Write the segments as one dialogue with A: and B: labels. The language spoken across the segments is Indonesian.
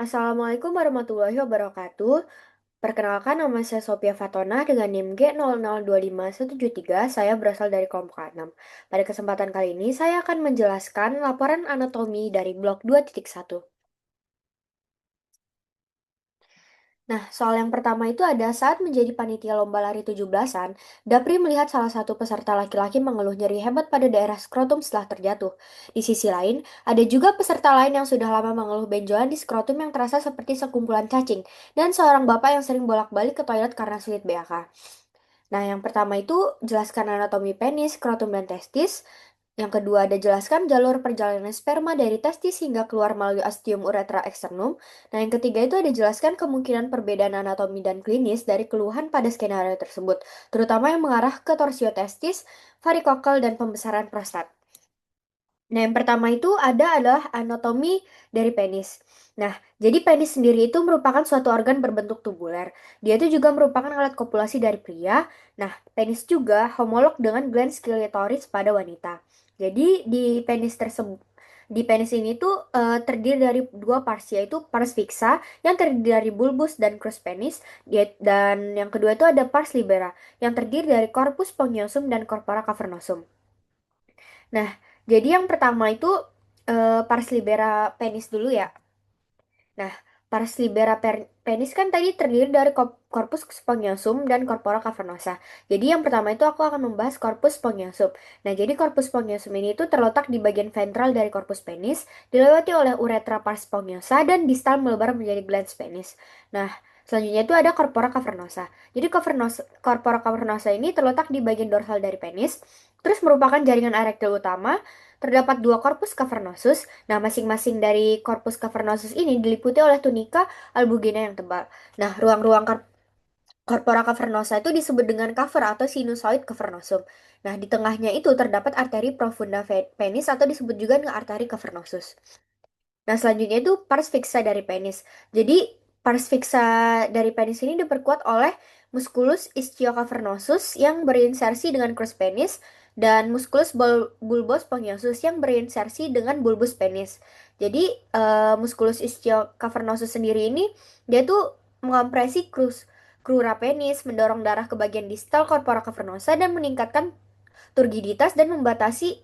A: Assalamualaikum warahmatullahi wabarakatuh. Perkenalkan nama saya Sophia Fatona dengan NIM G002513. Saya berasal dari kelompok 6. Pada kesempatan kali ini saya akan menjelaskan laporan anatomi dari blok 2.1. Nah, soal yang pertama itu ada saat menjadi panitia lomba lari 17-an, Dapri melihat salah satu peserta laki-laki mengeluh nyeri hebat pada daerah skrotum setelah terjatuh. Di sisi lain, ada juga peserta lain yang sudah lama mengeluh benjolan di skrotum yang terasa seperti sekumpulan cacing, dan seorang bapak yang sering bolak-balik ke toilet karena sulit BAK. Nah, yang pertama itu jelaskan anatomi penis, skrotum, dan testis. Yang kedua ada jelaskan jalur perjalanan sperma dari testis hingga keluar melalui ostium uretra externum. Nah, yang ketiga itu ada jelaskan kemungkinan perbedaan anatomi dan klinis dari keluhan pada skenario tersebut, terutama yang mengarah ke torsio testis, varikokel, dan pembesaran prostat. Nah, yang pertama itu adalah anatomi dari penis. Nah, jadi penis sendiri itu merupakan suatu organ berbentuk tubuler. Dia itu juga merupakan alat kopulasi dari pria. Nah, penis juga homolog dengan glans klitoris pada wanita. Jadi di penis ini tuh terdiri dari dua pars, yaitu pars fixa yang terdiri dari bulbus dan crus penis, dan yang kedua itu ada pars libera yang terdiri dari corpus spongiosum dan corpora cavernosum. Nah, jadi yang pertama itu pars libera penis dulu ya. Nah, pars libera penis kan tadi terdiri dari corpus spongiosum dan corpora cavernosa. Jadi yang pertama itu aku akan membahas corpus spongiosum. Nah, jadi corpus spongiosum ini itu terletak di bagian ventral dari corpus penis, dilewati oleh uretra pars spongiosa dan distal melebar menjadi glans penis. Nah, selanjutnya itu ada corpora cavernosa. Jadi corpora cavernosa ini terletak di bagian dorsal dari penis, terus merupakan jaringan erektil utama. Terdapat dua corpus cavernosus. Nah, masing-masing dari corpus cavernosus ini diliputi oleh tunika albugina yang tebal. Nah, ruang-ruang corpora cavernosa itu disebut dengan cover atau sinusoid cavernosum. Nah, di tengahnya itu terdapat arteri profunda penis atau disebut juga dengan arteri cavernosus. Nah, selanjutnya itu pars fixa dari penis. Jadi, pars fixa dari penis ini diperkuat oleh musculus ischiocavernosus yang berinsersi dengan crus penis dan musculus bulbus spongiosum yang berinsersi dengan bulbus penis. Jadi, musculus ischiocavernosus sendiri ini dia tuh mengopresi crura penis, mendorong darah ke bagian distal corpora cavernosa dan meningkatkan turgiditas dan membatasi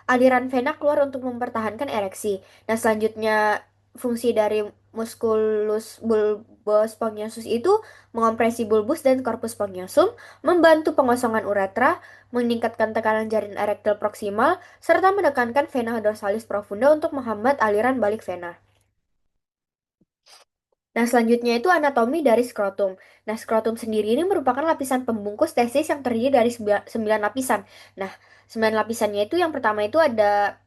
A: aliran vena keluar untuk mempertahankan ereksi. Nah, selanjutnya fungsi dari musculus bulbus spongiosum itu mengompresi bulbus dan corpus spongiosum, membantu pengosongan uretra, meningkatkan tekanan jarin erektil proksimal, serta menekankan vena dorsalis profunda untuk menghambat aliran balik vena. Nah, selanjutnya itu anatomi dari skrotum. Nah, skrotum sendiri ini merupakan lapisan pembungkus testis yang terdiri dari 9 lapisan. Nah, 9 lapisannya itu yang pertama itu ada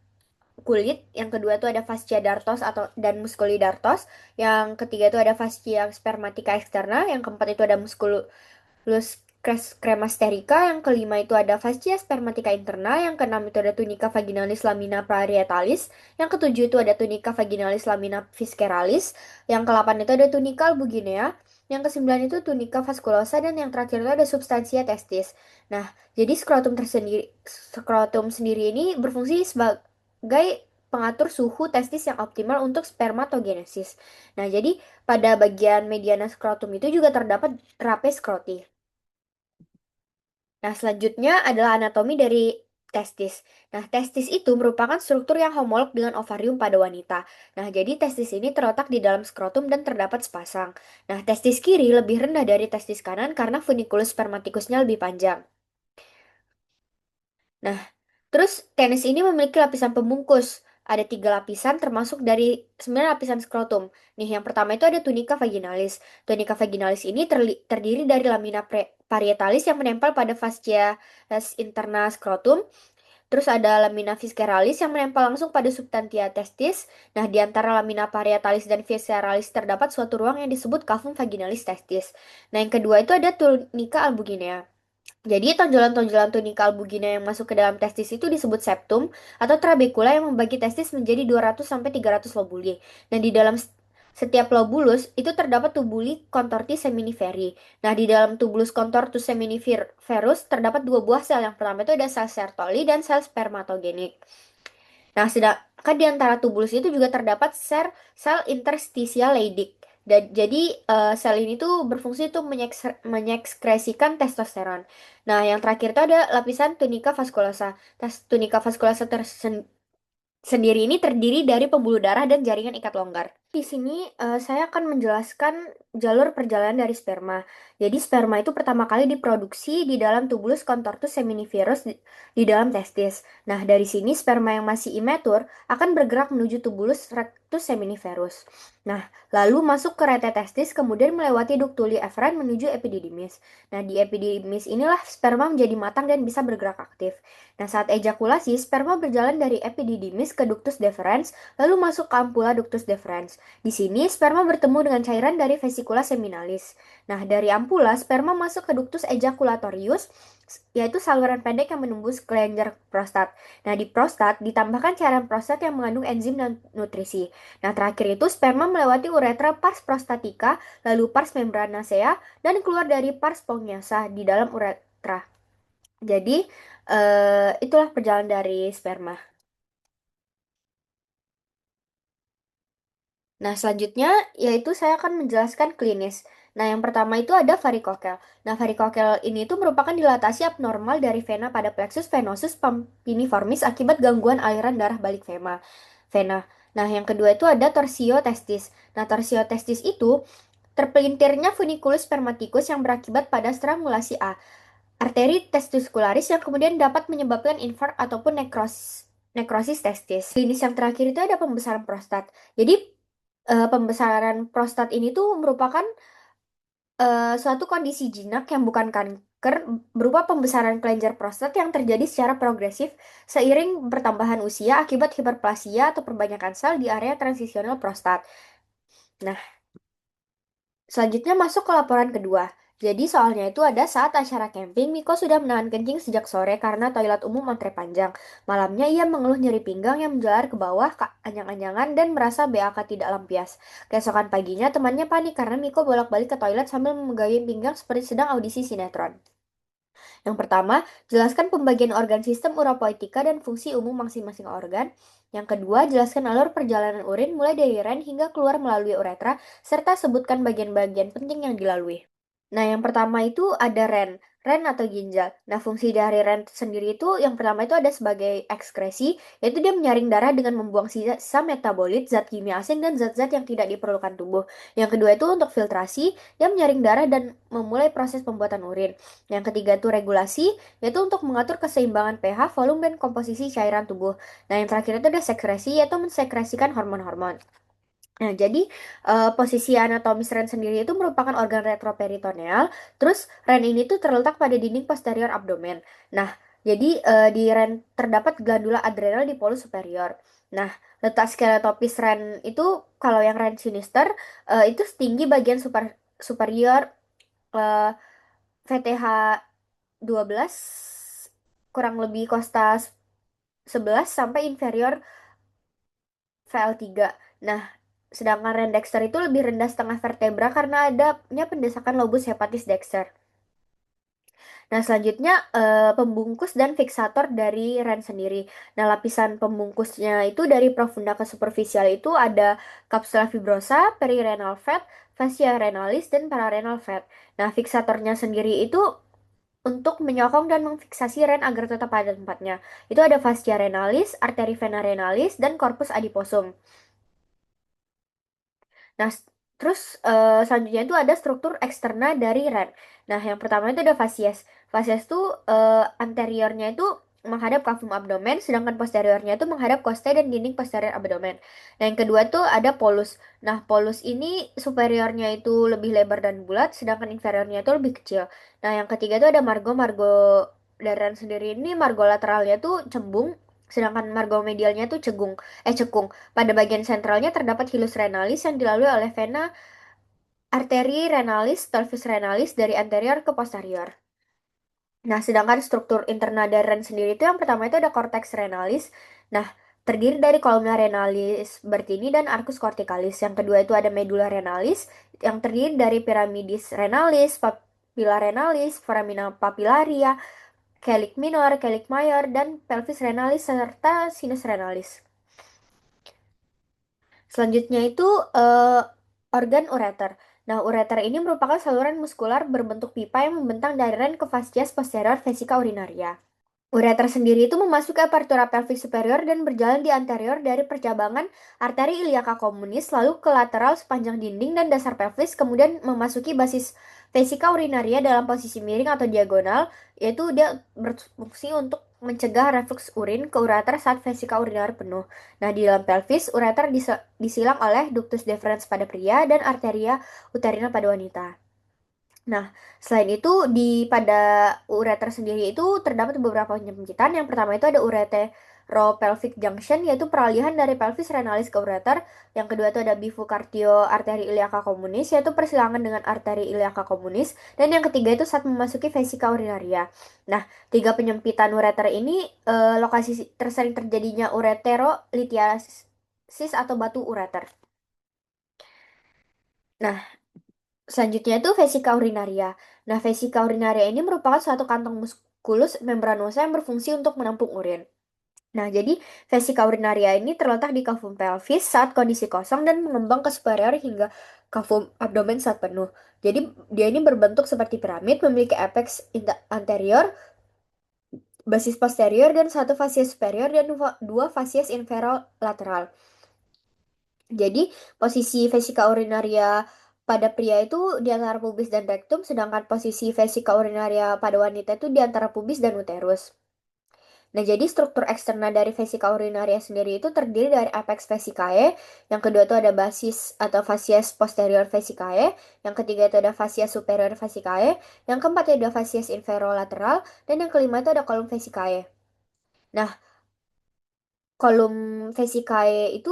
A: kulit, yang kedua itu ada fascia dartos atau dan musculi dartos, yang ketiga itu ada fascia spermatica externa, yang keempat itu ada musculus cremasterica, yang kelima itu ada fascia spermatica interna, yang keenam itu ada tunica vaginalis lamina parietalis, yang ketujuh itu ada tunica vaginalis lamina visceralis, yang kedelapan itu ada tunica albuginea, yang kesembilan itu tunica vasculosa, dan yang terakhir itu ada substansia testis. Nah, jadi skrotum sendiri ini berfungsi sebagai pengatur suhu testis yang optimal untuk spermatogenesis. Nah, jadi pada bagian mediana skrotum itu juga terdapat rape skroti. Nah, selanjutnya adalah anatomi dari testis. Nah, testis itu merupakan struktur yang homolog dengan ovarium pada wanita. Nah, jadi testis ini terletak di dalam skrotum dan terdapat sepasang. Nah, testis kiri lebih rendah dari testis kanan karena funiculus spermaticusnya lebih panjang. Nah, terus tenis ini memiliki lapisan pembungkus. Ada 3 lapisan termasuk dari 9 lapisan skrotum. Nih, yang pertama itu ada tunica vaginalis. Tunica vaginalis ini terdiri dari lamina parietalis yang menempel pada fascia interna skrotum. Terus ada lamina visceralis yang menempel langsung pada substantia testis. Nah, di antara lamina parietalis dan visceralis terdapat suatu ruang yang disebut cavum vaginalis testis. Nah, yang kedua itu ada tunica albuginea. Jadi tonjolan-tonjolan tunika albugina yang masuk ke dalam testis itu disebut septum atau trabekula yang membagi testis menjadi 200 sampai 300 lobuli. Dan di dalam setiap lobulus itu terdapat tubuli contorti seminiferi. Nah, di dalam tubulus contortus seminiferus terdapat dua buah sel. Yang pertama itu ada sel Sertoli dan sel spermatogenik. Nah, sedangkan di antara tubulus itu juga terdapat sel interstisial Leydig. Dan jadi sel ini tuh berfungsi untuk menyekskresikan testosteron. Nah, yang terakhir itu ada lapisan tunika vaskulosa. Tunika vaskulosa sendiri ini terdiri dari pembuluh darah dan jaringan ikat longgar. Di sini saya akan menjelaskan jalur perjalanan dari sperma. Jadi sperma itu pertama kali diproduksi di dalam tubulus contortus seminiferus di dalam testis. Nah, dari sini sperma yang masih imatur akan bergerak menuju tubulus rectus seminiferus. Nah, lalu masuk ke rete testis, kemudian melewati ductuli efferent menuju epididymis. Nah, di epididymis inilah sperma menjadi matang dan bisa bergerak aktif. Nah, saat ejakulasi, sperma berjalan dari epididymis ke ductus deferens, lalu masuk ke ampula ductus deferens. Di sini, sperma bertemu dengan cairan dari vesicula seminalis. Nah, dari ampula, sperma masuk ke ductus ejaculatorius, yaitu saluran pendek yang menembus kelenjar prostat. Nah, di prostat ditambahkan cairan prostat yang mengandung enzim dan nutrisi. Nah, terakhir itu sperma melewati uretra pars prostatica, lalu pars membranacea, dan keluar dari pars spongiosa di dalam uretra. Jadi, itulah perjalanan dari sperma. Nah, selanjutnya yaitu saya akan menjelaskan klinis. Nah, yang pertama itu ada varikokel. Nah, varikokel ini itu merupakan dilatasi abnormal dari vena pada plexus venosus pampiniformis akibat gangguan aliran darah balik vena. Nah, yang kedua itu ada torsio testis. Nah, torsio testis itu terpelintirnya funiculus spermaticus yang berakibat pada strangulasi arteri testicularis yang kemudian dapat menyebabkan infark ataupun nekrosis testis. Klinis yang terakhir itu ada pembesaran prostat. Jadi pembesaran prostat ini tuh merupakan suatu kondisi jinak yang bukan kanker berupa pembesaran kelenjar prostat yang terjadi secara progresif seiring pertambahan usia akibat hiperplasia atau perbanyakan sel di area transisional prostat. Nah, selanjutnya masuk ke laporan kedua. Jadi soalnya itu ada saat acara camping, Miko sudah menahan kencing sejak sore karena toilet umum antre panjang. Malamnya ia mengeluh nyeri pinggang yang menjalar ke bawah, anjang-anjangan, dan merasa BAK tidak lampias. Keesokan paginya temannya panik karena Miko bolak-balik ke toilet sambil memegangi pinggang seperti sedang audisi sinetron. Yang pertama, jelaskan pembagian organ sistem uropoetika dan fungsi umum masing-masing organ. Yang kedua, jelaskan alur perjalanan urin mulai dari ren hingga keluar melalui uretra, serta sebutkan bagian-bagian penting yang dilalui. Nah, yang pertama itu ada ren atau ginjal. Nah, fungsi dari ren sendiri itu yang pertama itu ada sebagai ekskresi, yaitu dia menyaring darah dengan membuang sisa metabolit, zat kimia asing, dan zat-zat yang tidak diperlukan tubuh. Yang kedua itu untuk filtrasi, dia menyaring darah dan memulai proses pembuatan urin. Yang ketiga itu regulasi, yaitu untuk mengatur keseimbangan pH, volume, dan komposisi cairan tubuh. Nah, yang terakhir itu ada sekresi, yaitu mensekresikan hormon-hormon. Nah, jadi posisi anatomis ren sendiri itu merupakan organ retroperitoneal. Terus ren ini tuh terletak pada dinding posterior abdomen. Nah, jadi di ren terdapat glandula adrenal di polus superior. Nah, letak skeletopis ren itu kalau yang ren sinister itu setinggi bagian superior eh, VTH 12 kurang lebih kosta 11 sampai inferior VL3. Nah, sedangkan Ren Dexter itu lebih rendah setengah vertebra karena adanya pendesakan lobus hepatis Dexter. Nah, selanjutnya pembungkus dan fiksator dari Ren sendiri. Nah, lapisan pembungkusnya itu dari profunda ke superficial itu ada kapsula fibrosa, perirenal fat, fascia renalis, dan pararenal fat. Nah, fiksatornya sendiri itu untuk menyokong dan memfiksasi ren agar tetap pada tempatnya. Itu ada fascia renalis, arteri vena renalis, dan corpus adiposum. Nah, terus selanjutnya itu ada struktur eksterna dari ren. Nah, yang pertama itu ada fasies. Fasies itu anteriornya itu menghadap cavum abdomen, sedangkan posteriornya itu menghadap costae dan dinding posterior abdomen. Nah, yang kedua itu ada polus. Nah, polus ini superiornya itu lebih lebar dan bulat, sedangkan inferiornya itu lebih kecil. Nah, yang ketiga itu ada margo. Margo dari ren sendiri ini margo lateralnya tuh cembung, sedangkan margo medialnya tuh cekung. Pada bagian sentralnya terdapat hilus renalis yang dilalui oleh vena arteri renalis pelvis renalis dari anterior ke posterior. Nah, sedangkan struktur internal dari ren sendiri itu yang pertama itu ada cortex renalis. Nah, terdiri dari kolumna renalis bertini dan arcus corticalis. Yang kedua itu ada medulla renalis yang terdiri dari piramidis renalis, papilla renalis, foramina papillaria, calyx minor, calyx mayor, dan pelvis renalis serta sinus renalis. Selanjutnya itu eh, organ ureter. Nah, ureter ini merupakan saluran muskular berbentuk pipa yang membentang dari ren ke fascias posterior vesica urinaria. Ureter sendiri itu memasuki apertura pelvis superior dan berjalan di anterior dari percabangan arteri iliaca communis lalu ke lateral sepanjang dinding dan dasar pelvis, kemudian memasuki basis vesika urinaria dalam posisi miring atau diagonal, yaitu dia berfungsi untuk mencegah reflux urin ke ureter saat vesika urinaria penuh. Nah, di dalam pelvis, ureter disilang oleh ductus deferens pada pria dan arteria uterina pada wanita. Nah, selain itu pada ureter sendiri itu terdapat beberapa penyempitan. Yang pertama itu ada ureteropelvic junction, yaitu peralihan dari pelvis renalis ke ureter. Yang kedua itu ada bifurcatio arteri iliaca communis, yaitu persilangan dengan arteri iliaca communis. Dan yang ketiga itu saat memasuki vesika urinaria. Nah, tiga penyempitan ureter ini lokasi tersering terjadinya ureterolithiasis atau batu ureter. Nah, selanjutnya itu vesika urinaria. Nah, vesika urinaria ini merupakan suatu kantong muskulus membranosa yang berfungsi untuk menampung urin. Nah, jadi vesika urinaria ini terletak di kavum pelvis saat kondisi kosong dan mengembang ke superior hingga kavum abdomen saat penuh. Jadi, dia ini berbentuk seperti piramid, memiliki apex anterior, basis posterior, dan satu fasies superior dan dua fasies inferolateral. Jadi, posisi vesika urinaria pada pria itu di antara pubis dan rektum, sedangkan posisi vesika urinaria pada wanita itu di antara pubis dan uterus. Nah, jadi struktur eksterna dari vesika urinaria sendiri itu terdiri dari apex vesicae, yang kedua itu ada basis atau fasies posterior vesicae, yang ketiga itu ada fasies superior vesicae, yang keempat itu ada fasies inferolateral, dan yang kelima itu ada kolom vesicae. Nah, kolom vesicae itu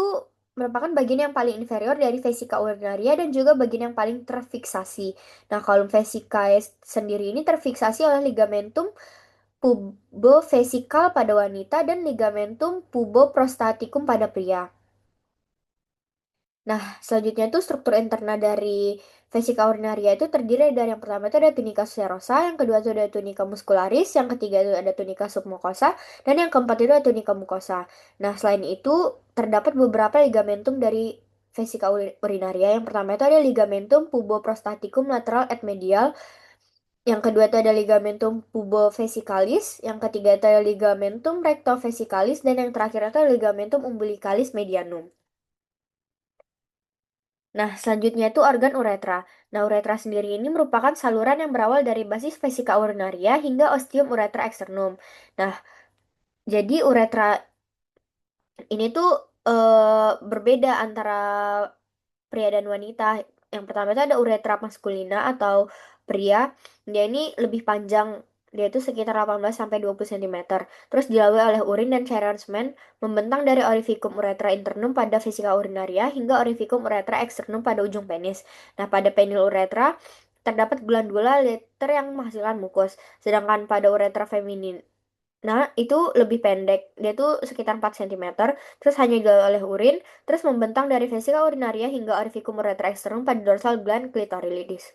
A: merupakan bagian yang paling inferior dari vesika urinaria dan juga bagian yang paling terfiksasi. Nah, kolom vesicae sendiri ini terfiksasi oleh ligamentum pubovesikal pada wanita dan ligamentum puboprostaticum pada pria. Nah, selanjutnya itu struktur interna dari vesika urinaria itu terdiri dari yang pertama itu ada tunica serosa, yang kedua itu ada tunica muscularis, yang ketiga itu ada tunica submucosa, dan yang keempat itu ada tunica mucosa. Nah, selain itu terdapat beberapa ligamentum dari vesika urinaria. Yang pertama itu ada ligamentum puboprostaticum lateral et medial, yang kedua itu ada ligamentum pubovesicalis, yang ketiga itu ada ligamentum rectovesicalis, dan yang terakhir itu ada ligamentum umbilicalis medianum. Nah, selanjutnya itu organ uretra. Nah, uretra sendiri ini merupakan saluran yang berawal dari basis vesika urinaria hingga ostium uretra externum. Nah, jadi uretra ini tuh berbeda antara pria dan wanita. Yang pertama itu ada uretra maskulina atau pria. Dia ini lebih panjang. Dia itu sekitar 18 sampai 20 cm. Terus dilalui oleh urin dan cairan semen membentang dari orificum uretra internum pada vesika urinaria hingga orificum uretra externum pada ujung penis. Nah, pada penil uretra terdapat glandula leter yang menghasilkan mukus. Sedangkan pada uretra feminin, nah, itu lebih pendek. Dia tuh sekitar 4 cm, terus hanya dilalui oleh urin, terus membentang dari vesika urinaria hingga orificum uretra externum pada dorsal gland clitoridis.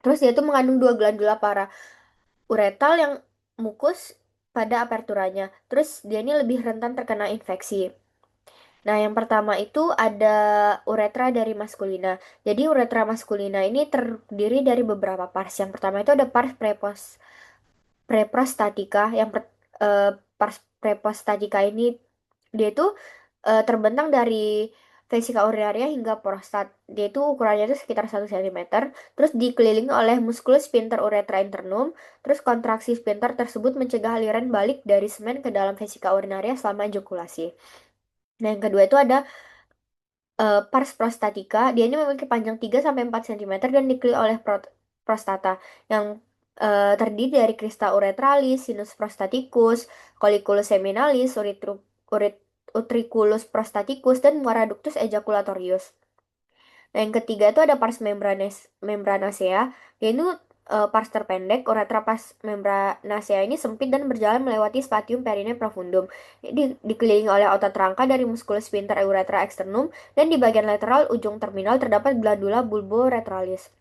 A: Terus dia tuh mengandung dua glandula para uretal yang mukus pada aperturanya. Terus dia ini lebih rentan terkena infeksi. Nah, yang pertama itu ada uretra dari maskulina. Jadi uretra maskulina ini terdiri dari beberapa pars. Yang pertama itu ada pars preprostatika. Eh, pars preprostatika ini dia itu terbentang dari vesika urinaria hingga prostat. Dia itu ukurannya itu sekitar 1 cm. Terus dikelilingi oleh musculus sphincter uretra internum. Terus kontraksi sphincter tersebut mencegah aliran balik dari semen ke dalam vesika urinaria selama ejakulasi. Nah, yang kedua itu ada pars prostatica. Dia ini memiliki panjang 3 sampai 4 cm dan dikelilingi oleh prostata yang terdiri dari crista uretralis, sinus prostaticus, colliculus seminalis, utriculus prostaticus, dan muara ductus ejaculatorius. Nah, yang ketiga itu ada pars membranacea. Dia ini pars terpendek. Uretra pars membranacea ini sempit dan berjalan melewati spatium perine profundum. Dikelilingi oleh otot rangka dari musculus sphincter uretra externum, dan di bagian lateral ujung terminal terdapat glandula bulboretralis.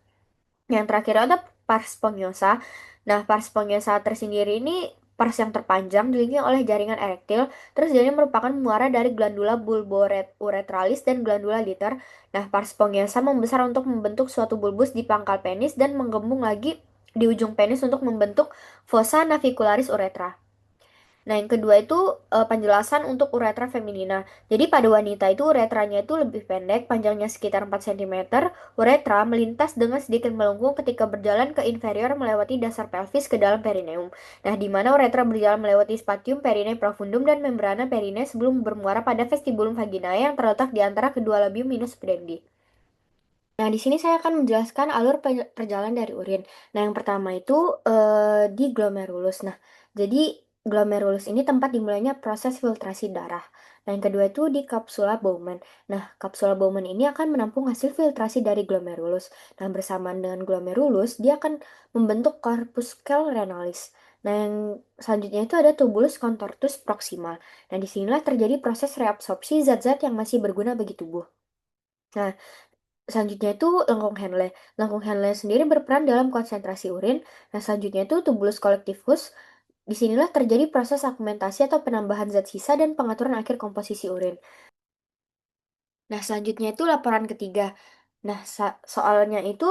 A: Yang terakhir ada pars spongiosa. Nah, pars spongiosa tersendiri ini Pars yang terpanjang dililingi oleh jaringan erektil, terus dia ini merupakan muara dari glandula bulbouretralis dan glandula liter. Nah, pars spongiosum membesar untuk membentuk suatu bulbus di pangkal penis dan menggembung lagi di ujung penis untuk membentuk fossa navicularis uretra. Nah, yang kedua itu penjelasan untuk uretra feminina. Jadi pada wanita itu uretranya itu lebih pendek, panjangnya sekitar 4 cm. Uretra melintas dengan sedikit melengkung ketika berjalan ke inferior melewati dasar pelvis ke dalam perineum. Nah, di mana uretra berjalan melewati spatium perineum profundum dan membrana perineum sebelum bermuara pada vestibulum vaginae yang terletak di antara kedua labium minus pudendis. Nah, di sini saya akan menjelaskan alur perjalanan dari urin. Nah, yang pertama itu di glomerulus. Nah, jadi glomerulus ini tempat dimulainya proses filtrasi darah. Nah, yang kedua itu di kapsula Bowman. Nah, kapsula Bowman ini akan menampung hasil filtrasi dari glomerulus. Nah, bersamaan dengan glomerulus, dia akan membentuk corpuscle renalis. Nah, yang selanjutnya itu ada tubulus contortus proximal. Nah, disinilah terjadi proses reabsorpsi zat-zat yang masih berguna bagi tubuh. Nah, selanjutnya itu lengkung Henle. Lengkung Henle sendiri berperan dalam konsentrasi urin. Nah, selanjutnya itu tubulus collectivus. Disinilah terjadi proses augmentasi atau penambahan zat sisa dan pengaturan akhir komposisi urin. Nah, selanjutnya itu laporan ketiga. Nah, soalnya itu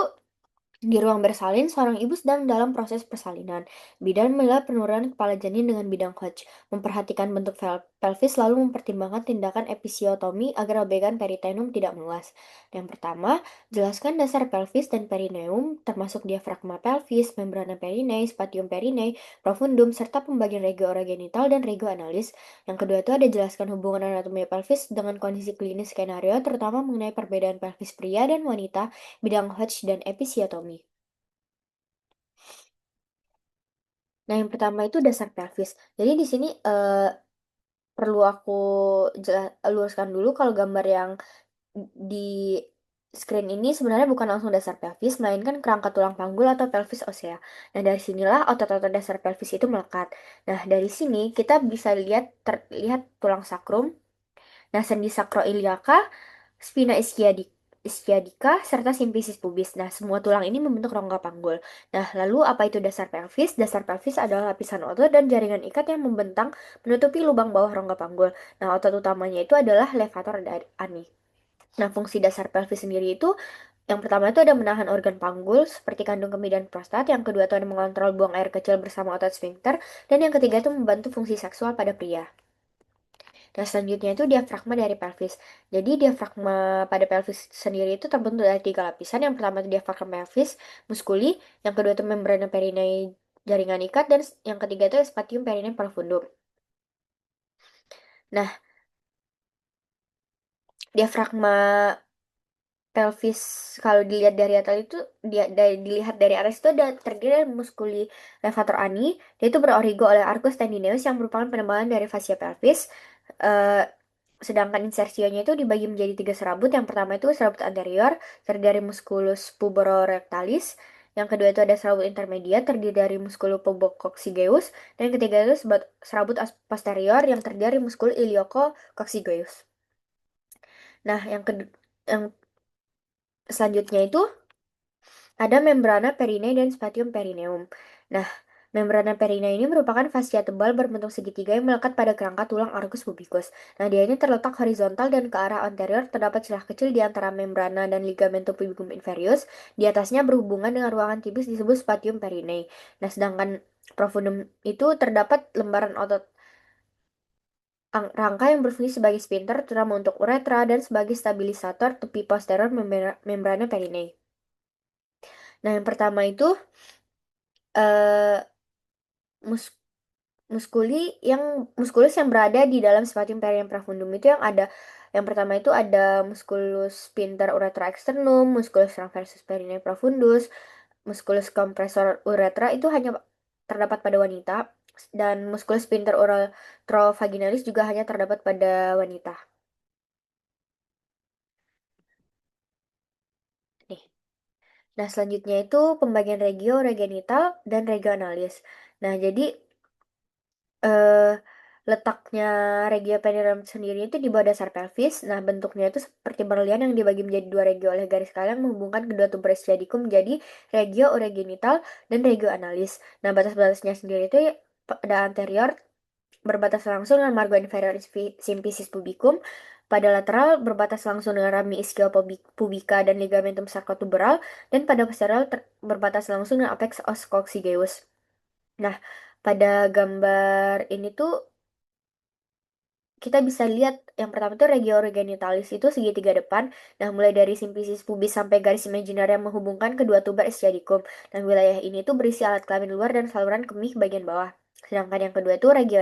A: di ruang bersalin, seorang ibu sedang dalam proses persalinan. Bidan melihat penurunan kepala janin dengan bidang Hodge, memperhatikan bentuk pelvis lalu mempertimbangkan tindakan episiotomi agar bagian peritoneum tidak meluas. Yang pertama, jelaskan dasar pelvis dan perineum, termasuk diafragma pelvis, membrana perineum, spatium perineum, profundum, serta pembagian regio orogenital dan regio analis. Yang kedua itu ada jelaskan hubungan anatomi pelvis dengan kondisi klinis skenario, terutama mengenai perbedaan pelvis pria dan wanita, bidang Hodge dan episiotomi. Nah, yang pertama itu dasar pelvis. Jadi di sini perlu aku luruskan dulu kalau gambar yang di screen ini sebenarnya bukan langsung dasar pelvis, melainkan kerangka tulang panggul atau pelvis osea. Nah, dari sinilah otot-otot dasar pelvis itu melekat. Nah, dari sini kita bisa terlihat tulang sakrum. Nah, sendi sakroiliaka, spina ischiadica, serta simfisis pubis. Nah, semua tulang ini membentuk rongga panggul. Nah, lalu apa itu dasar pelvis? Dasar pelvis adalah lapisan otot dan jaringan ikat yang membentang menutupi lubang bawah rongga panggul. Nah, otot utamanya itu adalah levator dari ani. Nah, fungsi dasar pelvis sendiri itu yang pertama itu ada menahan organ panggul seperti kandung kemih dan prostat, yang kedua itu ada mengontrol buang air kecil bersama otot sphincter, dan yang ketiga itu membantu fungsi seksual pada pria. Nah, selanjutnya itu diafragma dari pelvis. Jadi, diafragma pada pelvis sendiri itu terbentuk dari 3 lapisan. Yang pertama itu diafragma pelvis, muskuli. Yang kedua itu membrana perineum, jaringan ikat. Dan yang ketiga itu spatium perineum profundum. Nah, diafragma pelvis kalau dilihat dari atas itu dilihat dari atas itu ada terdiri dari muskuli levator ani. Dia itu berorigo oleh arcus tendineus yang merupakan penebalan dari fascia pelvis. Eh, Sedangkan insersionya itu dibagi menjadi 3 serabut. Yang pertama itu serabut anterior, terdiri dari musculus puborectalis. Yang kedua itu ada serabut intermediat, terdiri dari musculus pubococcygeus. Dan yang ketiga itu serabut posterior, yang terdiri dari musculus iliococcygeus. Nah, yang selanjutnya itu ada membrana perineum dan spatium perineum. Nah, membrana perineum ini merupakan fascia tebal berbentuk segitiga yang melekat pada kerangka tulang arcus pubicus. Nah, dia ini terletak horizontal dan ke arah anterior, terdapat celah kecil di antara membrana dan ligamentum pubicum inferius. Di atasnya berhubungan dengan ruangan tipis disebut spatium perineum. Nah, sedangkan profundum itu terdapat lembaran otot rangka yang berfungsi sebagai sphincter, terutama untuk uretra dan sebagai stabilisator tepi posterior membrana perineum. Nah, yang pertama itu eh mus- muskulus yang berada di dalam spatium perineum profundum itu yang pertama itu ada musculus sphincter urethra externum, musculus transversus perineum profundus, musculus compressor uretra itu hanya terdapat pada wanita, dan musculus sphincter uretrovaginalis juga hanya terdapat pada wanita. Nih. Nah, selanjutnya itu pembagian regio, regenital, dan regionalis. Nah, jadi eh, letaknya regio perineum sendiri itu di bawah dasar pelvis. Nah, bentuknya itu seperti berlian yang dibagi menjadi 2 regio oleh garis kail yang menghubungkan kedua tuberous iadikum menjadi regio urogenital dan regio analis. Nah, batas-batasnya sendiri itu pada anterior berbatas langsung dengan margo inferior simplicis pubicum. Pada lateral berbatas langsung dengan rami ischial pubica dan ligamentum sacrotuberal. Dan pada posterior berbatas langsung dengan apex os coccygeus. Nah, pada gambar ini tuh kita bisa lihat yang pertama tuh regio genitalis itu segitiga depan. Nah, mulai dari simplicis pubis sampai garis imaginer yang menghubungkan kedua tuber ischiadicum. Dan wilayah ini tuh berisi alat kelamin luar dan saluran kemih bagian bawah. Sedangkan yang kedua itu regio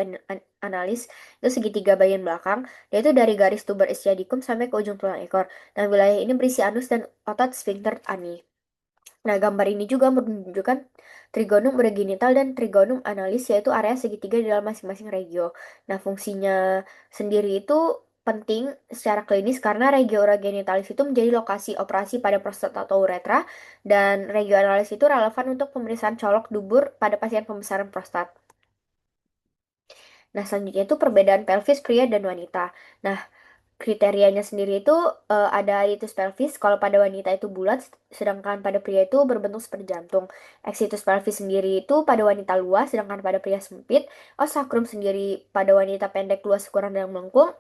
A: analis itu segitiga bagian belakang, yaitu dari garis tuber ischiadicum sampai ke ujung tulang ekor. Dan wilayah ini berisi anus dan otot sphincter ani. Nah, gambar ini juga menunjukkan trigonum urogenital dan trigonum analis, yaitu area segitiga di dalam masing-masing regio. Nah, fungsinya sendiri itu penting secara klinis karena regio urogenitalis itu menjadi lokasi operasi pada prostat atau uretra, dan regio analis itu relevan untuk pemeriksaan colok dubur pada pasien pembesaran prostat. Nah, selanjutnya itu perbedaan pelvis pria dan wanita. Nah, kriterianya sendiri itu ada hiatus pelvis kalau pada wanita itu bulat, sedangkan pada pria itu berbentuk seperti jantung. Exitus pelvis sendiri itu pada wanita luas, sedangkan pada pria sempit. Os sacrum sendiri pada wanita pendek, luas, kurang, dan melengkung.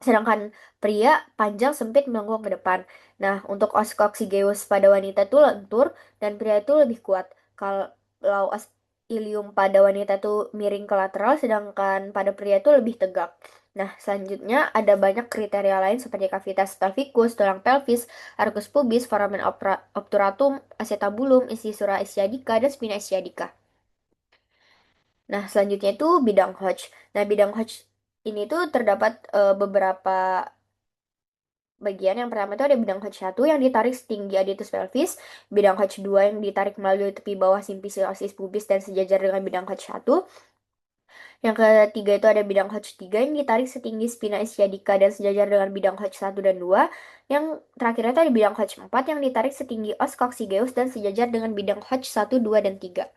A: Sedangkan pria panjang, sempit, melengkung ke depan. Nah, untuk os coccygeus pada wanita itu lentur dan pria itu lebih kuat. Kalau os ilium pada wanita itu miring ke lateral, sedangkan pada pria itu lebih tegak. Nah, selanjutnya ada banyak kriteria lain seperti cavitas pelvikus, tulang pelvis, arcus pubis, foramen obturatum, acetabulum, incisura ischiadica, dan spina ischiadica. Nah, selanjutnya itu bidang Hodge. Nah, bidang Hodge ini tuh terdapat beberapa bagian. Yang pertama itu ada bidang Hodge 1 yang ditarik setinggi aditus pelvis, bidang Hodge 2 yang ditarik melalui tepi bawah simplicis pubis dan sejajar dengan bidang Hodge 1. Yang ketiga itu ada bidang Hodge 3 yang ditarik setinggi spina ischiadica dan sejajar dengan bidang Hodge 1 dan 2. Yang terakhir itu ada bidang Hodge 4 yang ditarik setinggi os coccygeus dan sejajar dengan bidang Hodge 1, 2, dan 3.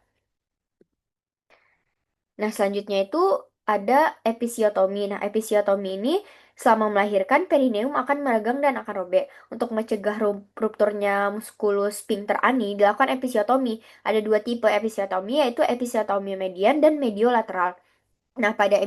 A: Nah, selanjutnya itu ada episiotomi. Nah, episiotomi ini selama melahirkan perineum akan meregang dan akan robek. Untuk mencegah rupturnya muskulus sphincter ani, dilakukan episiotomi. Ada dua tipe episiotomi, yaitu episiotomi median dan mediolateral. Nah, pada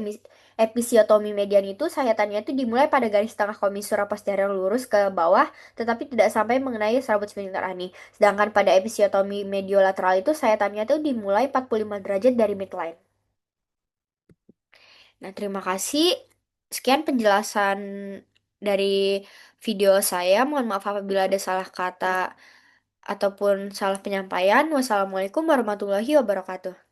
A: episiotomi median itu sayatannya itu dimulai pada garis tengah komisura posterior lurus ke bawah, tetapi tidak sampai mengenai serabut sphincter ani. Sedangkan pada episiotomi mediolateral itu sayatannya itu dimulai 45 derajat dari midline. Nah, terima kasih. Sekian penjelasan dari video saya. Mohon maaf apabila ada salah kata ataupun salah penyampaian. Wassalamualaikum warahmatullahi wabarakatuh.